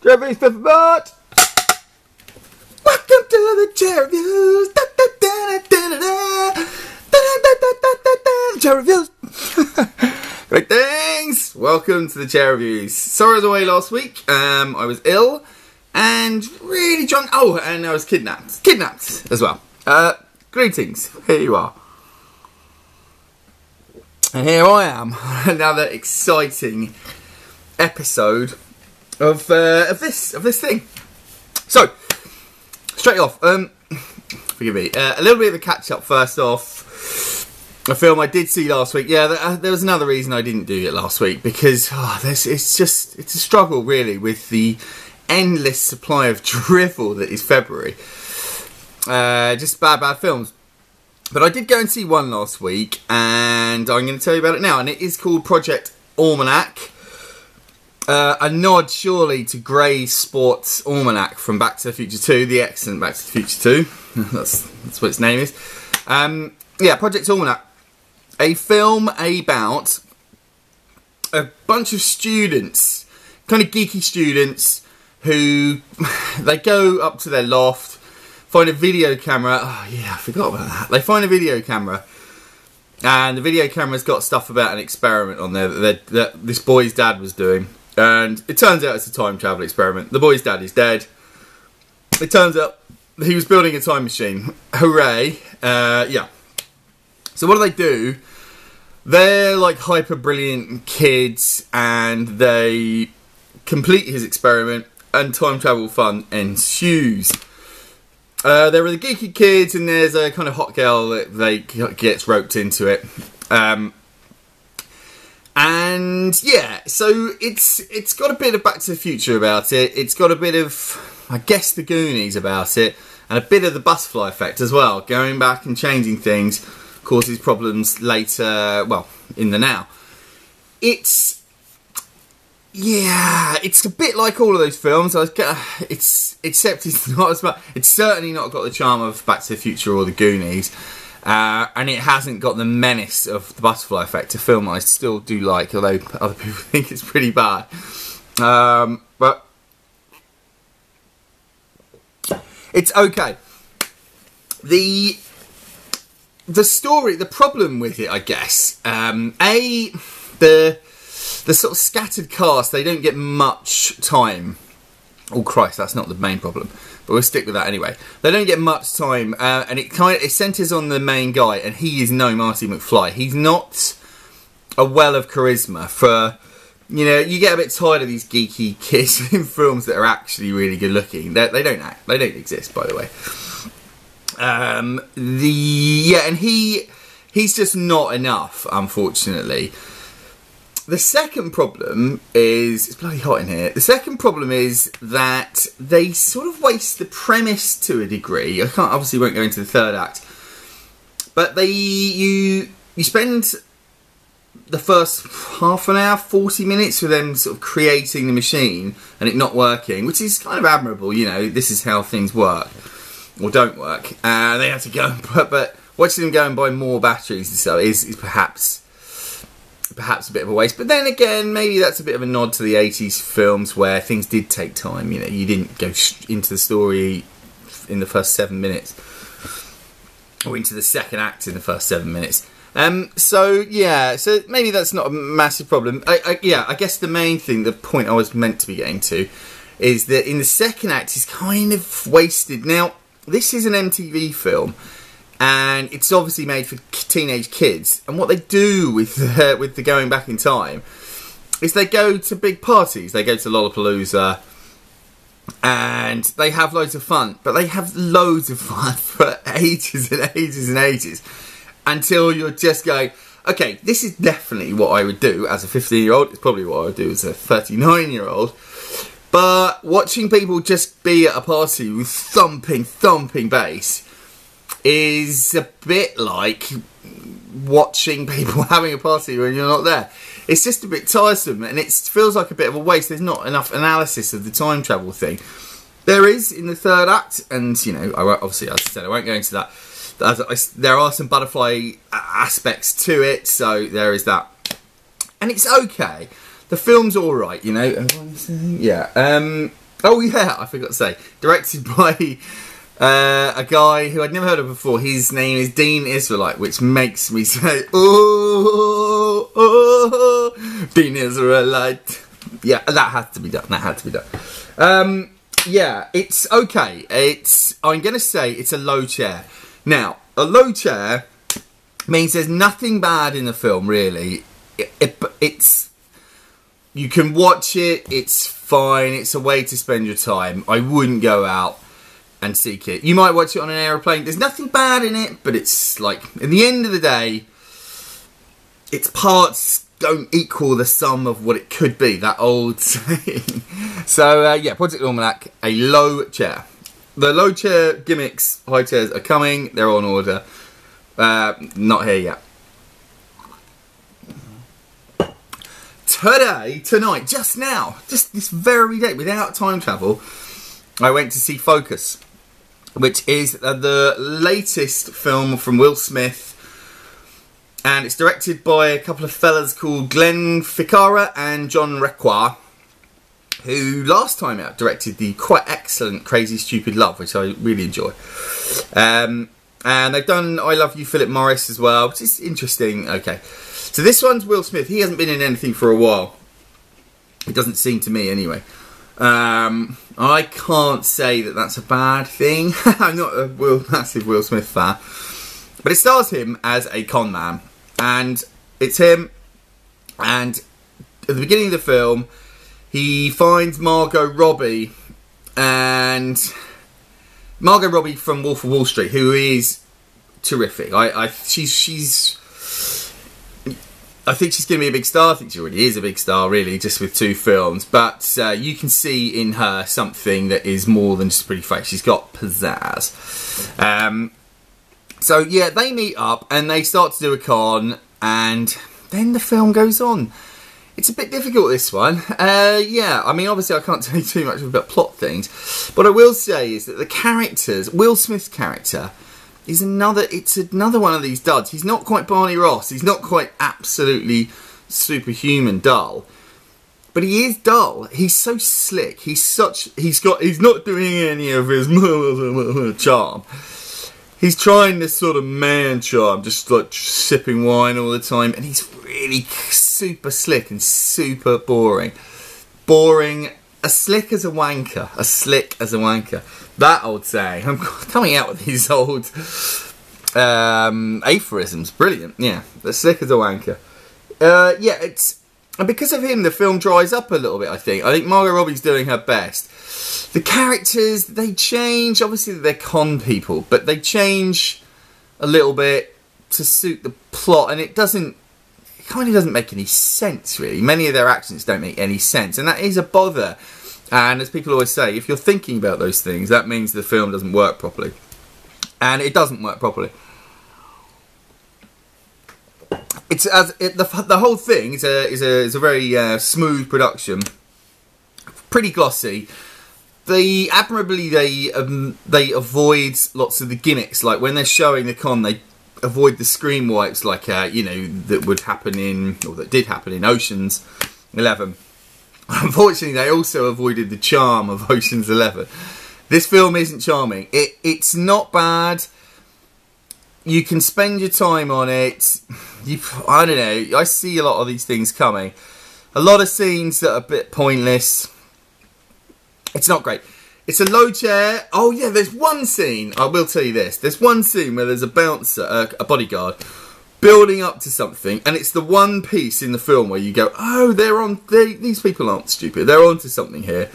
Jeremy's Fifth Bot. Welcome to the Chair Reviews. Chair Reviews. Great things. Welcome to the Chair Reviews. Sorry I was away last week. I was ill and really drunk. Oh, and I was kidnapped. Kidnapped as well. Greetings. Here you are. And here I am. Another exciting episode of this thing. So, straight off, forgive me, a little bit of a catch up first off. A film I did see last week. Yeah, there was another reason I didn't do it last week, because it's a struggle really with the endless supply of drivel that is February. Just bad films. But I did go and see one last week, and I'm going to tell you about it now, and it is called Project Almanac. A nod, surely, to Gray's Sports Almanac from Back to the Future 2, the excellent Back to the Future 2. that's what its name is. Yeah, Project Almanac. A film about a bunch of students, kind of geeky students, who they go up to their loft, find a video camera. Oh yeah, I forgot about that. They find a video camera, and the video camera's got stuff about an experiment on there that this boy's dad was doing. And it turns out it's a time travel experiment. The boy's dad is dead. It turns out he was building a time machine. Hooray. Yeah. So what do they do? They're like hyper brilliant kids, and they complete his experiment, and time travel fun ensues. There are the geeky kids, and there's a kind of hot girl that gets roped into it. And yeah, so it's got a bit of Back to the Future about it. It's got a bit of, I guess, the Goonies about it, and a bit of the butterfly effect as well. Going back and changing things causes problems later, well, in the now. It's a bit like all of those films. Except it's not as much. It's certainly not got the charm of Back to the Future or the Goonies. And it hasn't got the menace of the butterfly effect, a film I still do like, although other people think it's pretty bad. But it's okay. The story, the problem with it, I guess, the sort of scattered cast, they don't get much time. Oh Christ, that's not the main problem, but we'll stick with that anyway. They don't get much time, and it centres on the main guy, and he is no Marty McFly. He's not a well of charisma. For, you know, you get a bit tired of these geeky kids in films that are actually really good looking. They don't exist, by the way. And he's just not enough, unfortunately. The second problem is, it's bloody hot in here. The second problem is that they sort of waste the premise to a degree. I obviously won't go into the third act, but you spend the first half an hour, 40 minutes with them sort of creating the machine and it not working, which is kind of admirable. You know, this is how things work or don't work. They have to go, but watching them go and buy more batteries and so is perhaps a bit of a waste. But then again, maybe that's a bit of a nod to the 80s films where things did take time. You know, you didn't go into the story in the first 7 minutes, or into the second act in the first 7 minutes. So yeah, so maybe that's not a massive problem. I guess the main thing, the point I was meant to be getting to, is that in the second act is kind of wasted. Now, this is an MTV film, and it's obviously made for teenage kids. And what they do with the going back in time is they go to big parties. They go to Lollapalooza, and they have loads of fun. But they have loads of fun for ages and ages and ages, until you're just going, okay, this is definitely what I would do as a 15-year-old. It's probably what I would do as a 39-year-old. But watching people just be at a party with thumping bass is a bit like watching people having a party when you're not there. It's just a bit tiresome, and it feels like a bit of a waste. There's not enough analysis of the time travel thing. There is in the third act, and you know, obviously, as I said, I won't go into that. There are some butterfly aspects to it, so there is that, and it's okay. The film's all right, you know. Yeah. Oh yeah, I forgot to say. Directed by a guy who I'd never heard of before. His name is Dean Israelite, which makes me say, oh, oh, Dean Israelite. Yeah, that had to be done. That had to be done. Yeah, it's okay. I'm going to say it's a low chair. Now, a low chair means there's nothing bad in the film, really. It's... You can watch it, it's fine, it's a way to spend your time. I wouldn't go out and seek it. You might watch it on an aeroplane. There's nothing bad in it, but it's like, at the end of the day, its parts don't equal the sum of what it could be, that old saying. So, yeah, Project Almanac, a low chair. The low chair gimmicks, high chairs are coming, they're on order. Not here yet. Tonight, just now, just this very day, without time travel, I went to see Focus, which is the latest film from Will Smith, and it's directed by a couple of fellas called Glenn Ficarra and John Requa, who last time out directed the quite excellent Crazy Stupid Love, which I really enjoy. And they've done I Love You, Philip Morris as well, which is interesting. Okay. So this one's Will Smith. He hasn't been in anything for a while. It doesn't seem to me, anyway. I can't say that that's a bad thing. I'm not a massive Will Smith fan. But it stars him as a con man. And it's him. And at the beginning of the film, he finds Margot Robbie. And Margot Robbie from Wolf of Wall Street, who is terrific. I think she's going to be a big star. I think she already is a big star, really, just with 2 films. But you can see in her something that is more than just a pretty face. She's got pizzazz. So, yeah, they meet up and they start to do a con. And then the film goes on. It's a bit difficult, this one. Yeah, I mean, obviously I can't tell you too much about plot things. What I will say is that the characters, Will Smith's character... it's another one of these duds. He's not quite Barney Ross. He's not quite absolutely superhuman dull. But he is dull. He's so slick. He's not doing any of his charm. He's trying this sort of man charm, just like sipping wine all the time, and he's really super slick and super boring. Boring, as slick as a wanker. As slick as a wanker. That old saying. I'm coming out with these old aphorisms. Brilliant. Yeah. As slick as a wanker. Yeah, and because of him, the film dries up a little bit, I think. I think Margot Robbie's doing her best. The characters, they change. Obviously, they're con people, but they change a little bit to suit the plot, and it kind of doesn't make any sense, really. Many of their actions don't make any sense, and that is a bother. And as people always say, if you're thinking about those things, that means the film doesn't work properly. And it doesn't work properly. The whole thing is a very smooth production, pretty glossy. Admirably they avoid lots of the gimmicks, like when they're showing the con, they avoid the screen wipes, like that would happen that did happen in Ocean's 11. Unfortunately, they also avoided the charm of Ocean's 11. This film isn't charming. It's not bad. You can spend your time on it. I don't know. I see a lot of these things coming. A lot of scenes that are a bit pointless. It's not great. It's a low chair. Oh yeah, there's one scene. I will tell you this. There's one scene where there's a bouncer, a bodyguard, building up to something, and it's the one piece in the film where you go, oh, these people aren't stupid. They're onto something here.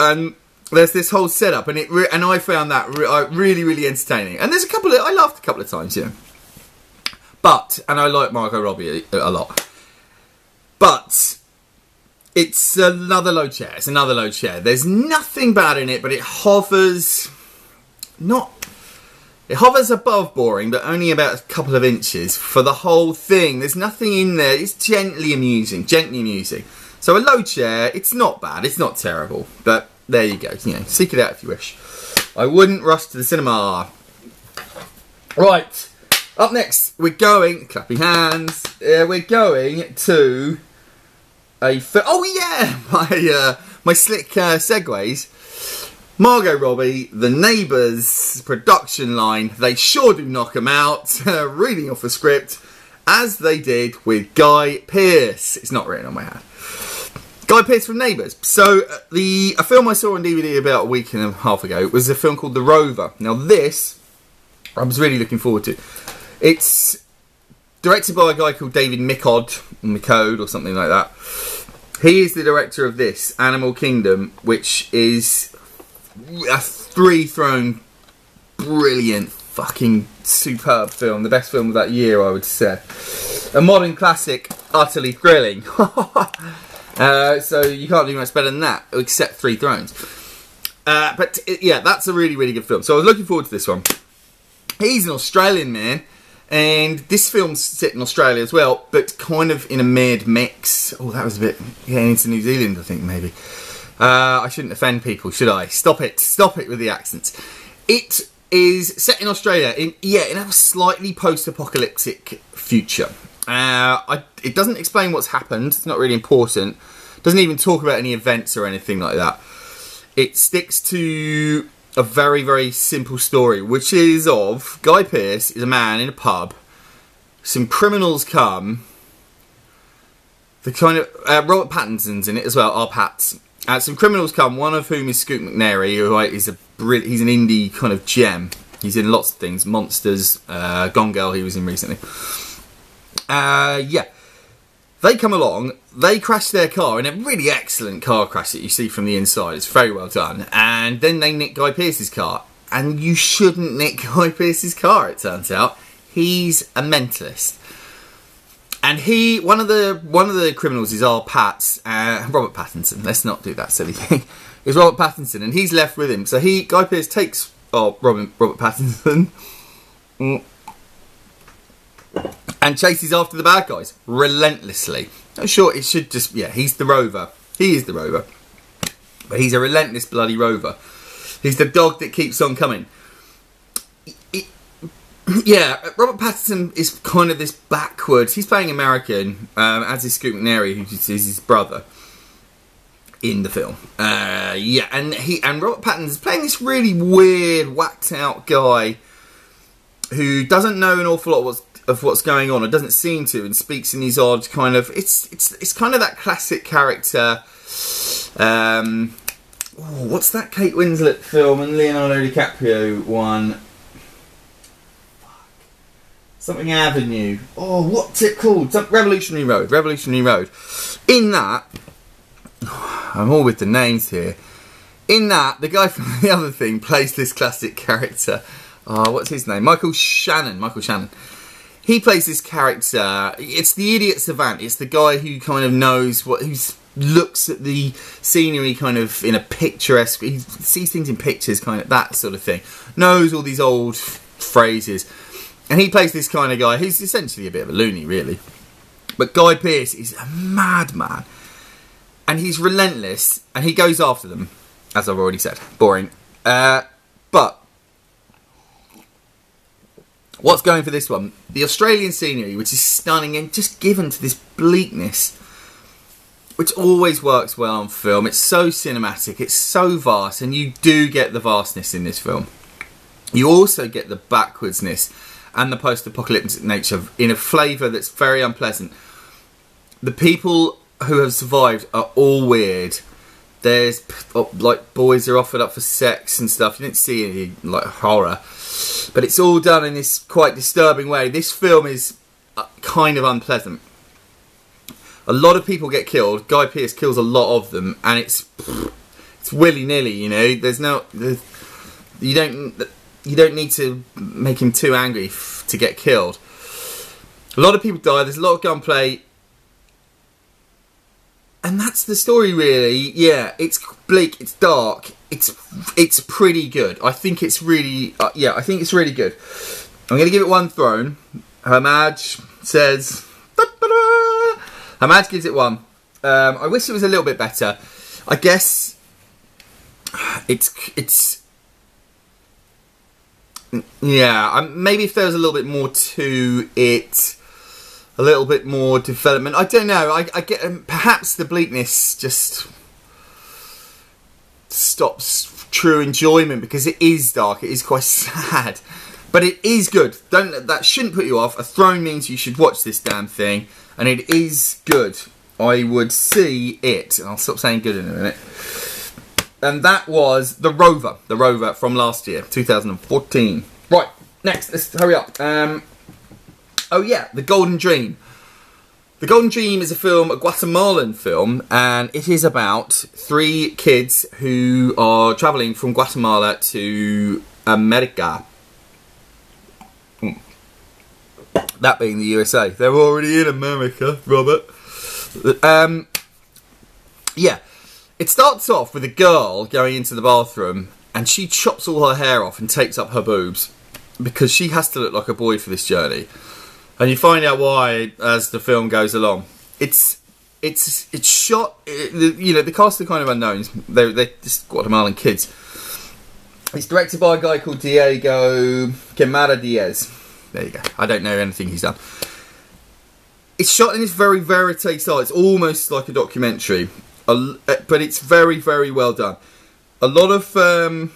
And there's this whole setup, and I found that really, really entertaining. And there's I laughed a couple of times, yeah. And I like Margot Robbie a lot. But it's another low chair. It's another low chair. There's nothing bad in it, but it hovers above boring, but only about a couple of inches for the whole thing. There's nothing in there. It's gently amusing. So a low chair, it's not bad. It's not terrible. But there you go. You know, seek it out if you wish. I wouldn't rush to the cinema. Right. Up next, we're going... clapping hands. We're going to... oh yeah! my slick segues. Margot Robbie, The Neighbours production line, they sure do knock them out, reading off a script, as they did with Guy Pearce. It's not written on my hand. Guy Pearce from Neighbours. So, a film I saw on DVD about a week and a half ago was a film called The Rover. Now this, I was really looking forward to. It's directed by a guy called David Michôd or something like that. He is the director of this, Animal Kingdom, which is a three-throne, brilliant, fucking superb film. The best film of that year, I would say. A modern classic, utterly thrilling. So you can't do much better than that, except Three Thrones. Yeah, that's a really, really good film. So I was looking forward to this one. He's an Australian man, and this film's set in Australia as well, but kind of in a mid-mix. Oh, that was a bit... Yeah, into New Zealand, I think, maybe. I shouldn't offend people, should I? Stop it with the accents. It is set in Australia, in a slightly post-apocalyptic future. It doesn't explain what's happened, it's not really important. It doesn't even talk about any events or anything like that. It sticks to a very, very simple story, which is of Guy Pearce is a man in a pub. Some criminals come. The kind of Robert Pattinson's in it as well, our Pats. Some criminals come, one of whom is Scoot McNairy, who is he's an indie kind of gem. He's in lots of things, Monsters, Gone Girl he was in recently. Yeah. They come along, they crash their car in a really excellent car crash that you see from the inside. It's very well done. And then they nick Guy Pearce's car. And you shouldn't nick Guy Pearce's car, it turns out. He's a mentalist. And one of the criminals is our Pats, Robert Pattinson. Let's not do that silly thing. It's Robert Pattinson, and he's left with him. So Guy Pearce takes Robert Pattinson and chases after the bad guys relentlessly. I'm sure it should just he's the Rover. He is the Rover, but he's a relentless bloody Rover. He's the dog that keeps on coming. Yeah, Robert Pattinson is kind of this backwards. He's playing American, as is Scoot McNairy, who is his brother in the film. Yeah, and Robert Pattinson is playing this really weird, whacked out guy who doesn't know an awful lot of what's going on, or doesn't seem to, and speaks in these odd kind of. It's kind of that classic character. What's that Kate Winslet film and Leonardo DiCaprio one? Something Avenue. Oh, what's it called? Revolutionary Road. Revolutionary Road. In that, I'm all with the names here. In that, the guy from the other thing plays this classic character. What's his name? Michael Shannon. Michael Shannon. He plays this character. It's the idiot savant. It's the guy who kind of knows who looks at the scenery kind of in a picturesque. He sees things in pictures, kind of that sort of thing. Knows all these old phrases. And he plays this kind of guy who's essentially a bit of a loony, really. But Guy Pearce is a madman. And he's relentless. And he goes after them, as I've already said. Boring. But what's going for this one? The Australian scenery, which is stunning and just given to this bleakness, which always works well on film. It's so cinematic. It's so vast. And you do get the vastness in this film. You also get the backwardsness and the post-apocalyptic nature in a flavour that's very unpleasant. The people who have survived are all weird. There's, like, boys are offered up for sex and stuff. You don't see any, like, horror. But it's all done in this quite disturbing way. This film is kind of unpleasant. A lot of people get killed. Guy Pearce kills a lot of them. And it's willy-nilly, you know. You don't need to make him too angry to get killed. A lot of people die. There's a lot of gunplay. And that's the story, really. Yeah, it's bleak. It's dark. It's pretty good. I think it's really... I think it's really good. I'm going to give it one throne. Hermage says... Hermage gives it one. I wish it was a little bit better. I guess... It's yeah, maybe if there was a little bit more to it, a little bit more development. I don't know. I get perhaps the bleakness just stops true enjoyment, because it is dark, it is quite sad, but it is good. That shouldn't put you off. A throne means you should watch this damn thing, and it is good. I would see it, and I'll stop saying good in a minute. And that was the Rover from last year, 2014. Right, next, let's hurry up. Oh yeah, The Golden Dream. The Golden Dream is a film, a Guatemalan film, and it is about 3 kids who are travelling from Guatemala to America. That being the USA. They're already in America, Robert. Yeah. It starts off with a girl going into the bathroom, and she chops all her hair off and takes up her boobs because she has to look like a boy for this journey. And you find out why as the film goes along. It's shot, you know, the cast are kind of unknowns. They're just Guatemalan kids. It's directed by a guy called Diego Quemada Diaz. There you go. I don't know anything he's done. It's shot in this very verite style. It's almost like a documentary, but it's very, very well done. A lot of them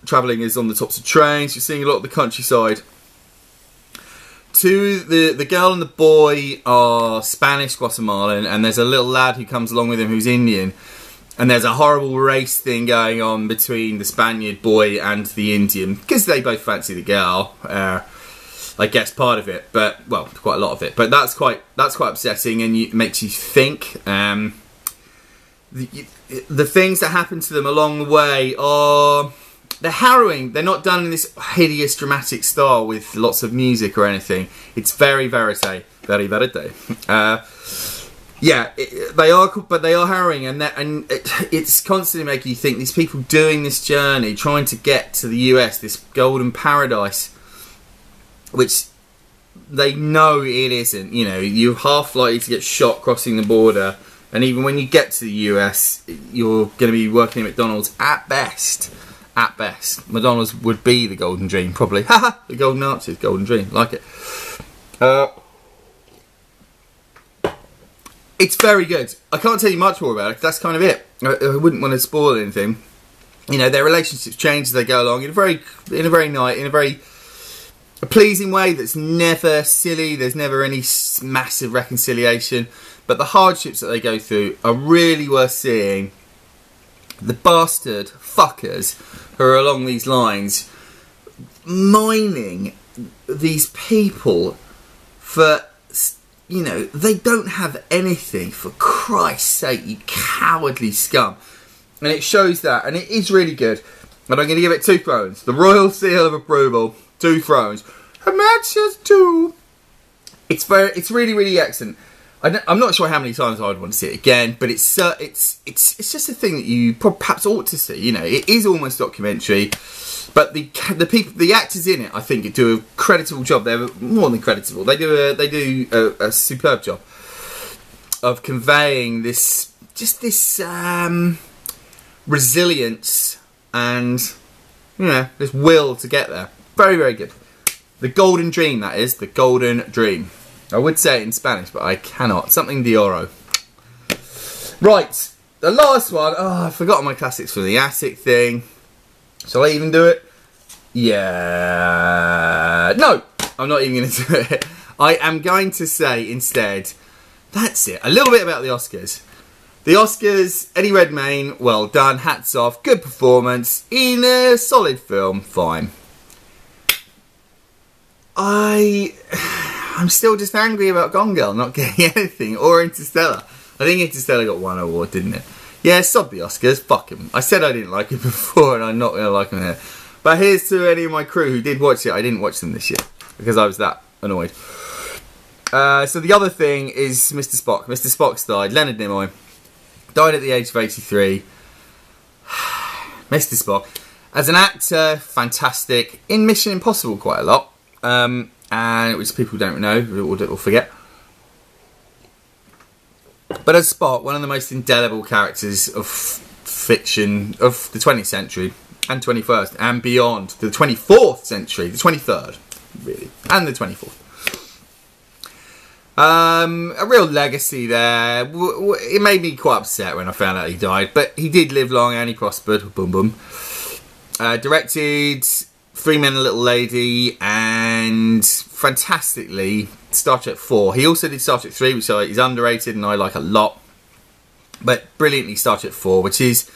travelling is on the tops of trains. You're seeing a lot of the countryside. The girl and the boy are Spanish Guatemalan, and there's a little lad who comes along with him who's Indian. And there's a horrible race thing going on between the Spaniard boy and the Indian, because they both fancy the girl. I guess part of it, but well, quite a lot of it. But that's quite upsetting, and it makes you think. The things that happen to them along the way are they're harrowing. They're not done in this hideous, dramatic style with lots of music or anything. It's very verite, very verite. Yeah, they are, but they are harrowing, and it's constantly making you think. These people doing this journey, trying to get to the US, this golden paradise, which they know it isn't. You know, you're half likely to get shot crossing the border, and even when you get to the US, you're going to be working at McDonald's at best. At best, McDonald's would be the golden dream, probably. Haha, the golden arches, golden dream, like it. It's very good. I can't tell you much more about it, 'cause that's kind of it. I wouldn't want to spoil anything. You know, their relationships change as they go along in a very pleasing way that's never silly. There's never any massive reconciliation. But the hardships that they go through are really worth seeing. The bastard fuckers who are along these lines mining these people for... You know, they don't have anything, for Christ's sake, you cowardly scum. And it shows that, and it is really good. And I'm going to give it 2 thrones. The Royal Seal of Approval, 2 thrones. A match has 2. It's really, really excellent. I'm not sure how many times I would want to see it again, but it's just a thing that you perhaps ought to see. You know, it is almost documentary. But the actors in it, I think, do a creditable job. They're more than creditable. They do a superb job of conveying this resilience and, you know, this will to get there. Very, very good. The Golden Dream, that is. The Golden Dream. I would say it in Spanish, but I cannot. Something de oro. Right. The last one. Oh, I've forgotten my classics for the attic thing. Shall I even do it? Yeah. No, I'm not even going to do it. I am going to say instead, that's it. A little bit about the Oscars. The Oscars, Eddie Redmayne, well done, hats off, good performance, in a solid film, fine. I'm still just angry about Gone Girl not getting anything, or Interstellar. I think Interstellar got 1 award, didn't it? Yeah, sod the Oscars, fuck him. I said I didn't like it before, and I'm not going to like him here. But here's to any of my crew who did watch it. I didn't watch them this year, because I was that annoyed. So the other thing is Mr. Spock. Mr. Spock's died. Leonard Nimoy died at the age of 83. Mr. Spock. As an actor, fantastic. In Mission Impossible quite a lot. And which people don't know or forget. But as Spock, one of the most indelible characters of fiction of the 20th century and 21st and beyond. The 24th century, the 23rd, really, and the 24th. A real legacy there. It made me quite upset when I found out he died, but he did live long and he prospered. Boom, boom. Directed Three Men and a Little Lady, and fantastically Star Trek 4. He also did Star Trek 3, which is underrated and I like a lot. But brilliantly Star Trek 4, which is...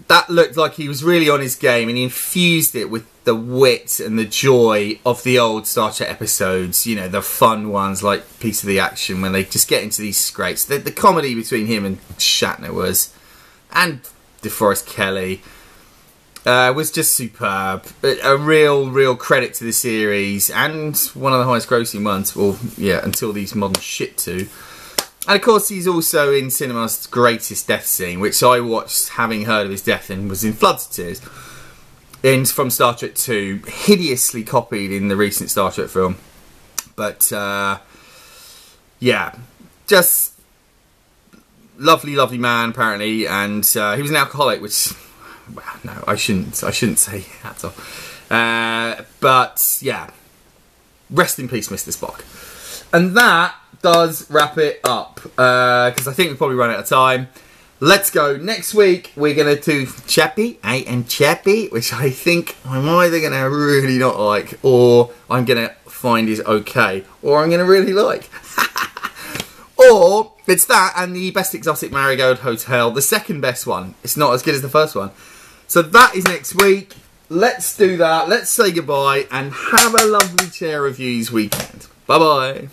That looked like he was really on his game, and he infused it with the wit and the joy of the old Star Trek episodes. You know, the fun ones like Piece of the Action, when they just get into these scrapes. The comedy between him and Shatner was... And DeForest Kelley... was just superb. A real credit to the series, and one of the highest grossing ones. Well, yeah, until these modern shit too. And of course, he's also in cinema's greatest death scene, which I watched, having heard of his death, and was in floods of tears. From Star Trek 2, hideously copied in the recent Star Trek film. But yeah, just lovely man apparently, and he was an alcoholic, which. Well, no, I shouldn't say hats off. But yeah, rest in peace, Mr. Spock. And that does wrap it up, because I think we've probably run out of time. Let's go. Next week we're gonna do Chappie, and Chappie, which I think I'm either gonna really not like, or I'm gonna find is okay, or I'm gonna really like. Or it's that and the Best Exotic Marigold Hotel, the second best one. It's not as good as the first one. So that is next week. Let's do that. Let's say goodbye and have a lovely chair reviews weekend. Bye-bye.